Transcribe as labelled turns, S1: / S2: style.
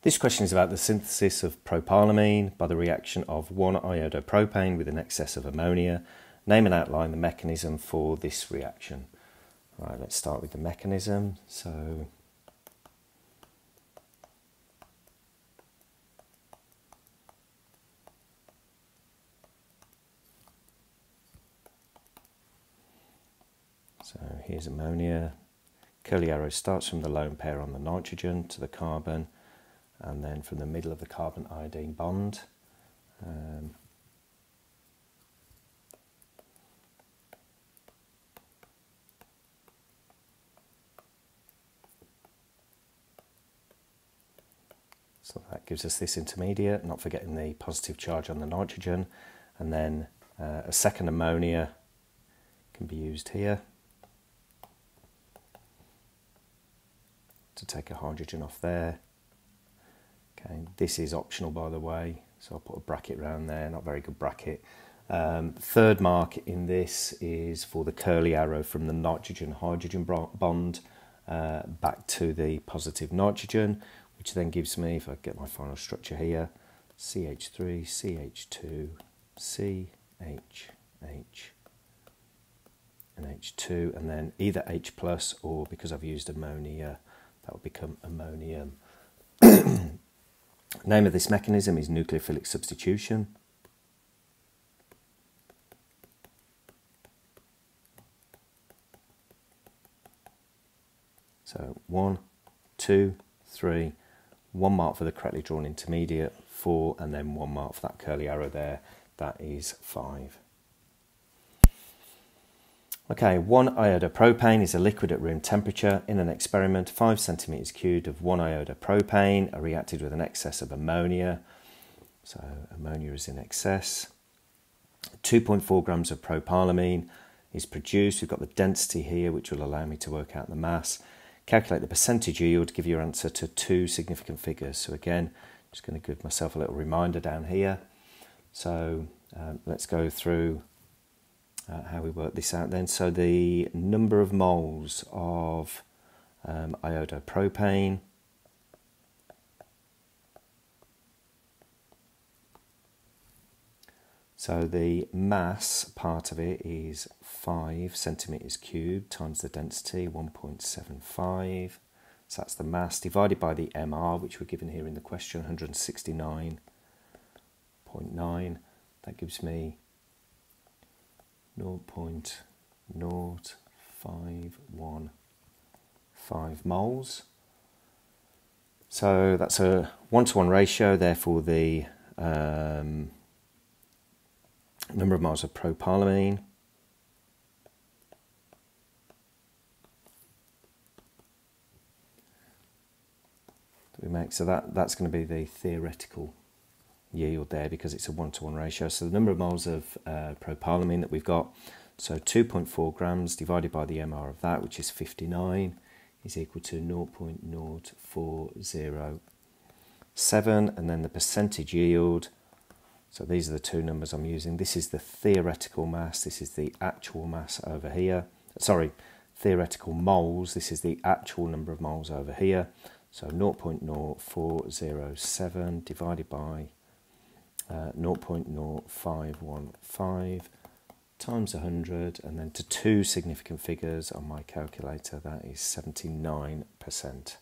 S1: This question is about the synthesis of propylamine by the reaction of 1-iodopropane with an excess of ammonia. Name and outline the mechanism for this reaction. Right, let's start with the mechanism. So here's ammonia. Curly arrow starts from the lone pair on the nitrogen to the carbon, and then from the middle of the carbon-iodine bond. So that gives us this intermediate, not forgetting the positive charge on the nitrogen, and then a second ammonia can be used here to take a hydrogen off there. Okay, this is optional, by the way, so I'll put a bracket around there, not very good bracket. Third mark in this is for the curly arrow from the nitrogen-hydrogen bond back to the positive nitrogen, which then gives me, if I get my final structure here, CH3, CH2, CH, H, and H2, and then either H plus, or because I've used ammonia, that will become ammonium. Name of this mechanism is nucleophilic substitution. So 1, 2, 3, 1 mark for the correctly drawn intermediate, 4, and then 1 mark for that curly arrow there, that is 5. Okay, 1-iodopropane is a liquid at room temperature. In an experiment, 5 centimeters cubed of 1-iodopropane are reacted with an excess of ammonia. So ammonia is in excess. 2.4 grams of propylamine is produced. We've got the density here, which will allow me to work out the mass. Calculate the percentage yield, give your answer to 2 significant figures. So again, I'm just going to give myself a little reminder down here. So let's go through how we work this out then. So the number of moles of iodopropane, so the mass part of it is 5 centimeters cubed times the density, 1.75. So that's the mass divided by the MR, which we're given here in the question, 169.9. That gives me 0.0515 moles. So that's a 1-to-1 ratio, therefore the number of moles of propylamine that we make, so that's going to be the theoretical yield there, because it's a 1-to-1 ratio. So the number of moles of propylamine that we've got, so 2.4 grams divided by the MR of that, which is 59, is equal to 0.0407, and then the percentage yield, so these are the two numbers I'm using. This is the theoretical mass, this is the actual mass over here. Sorry, theoretical moles, this is the actual number of moles over here. So 0.0407 divided by 0.0515 times 100, and then to 2 significant figures on my calculator, that is 79%.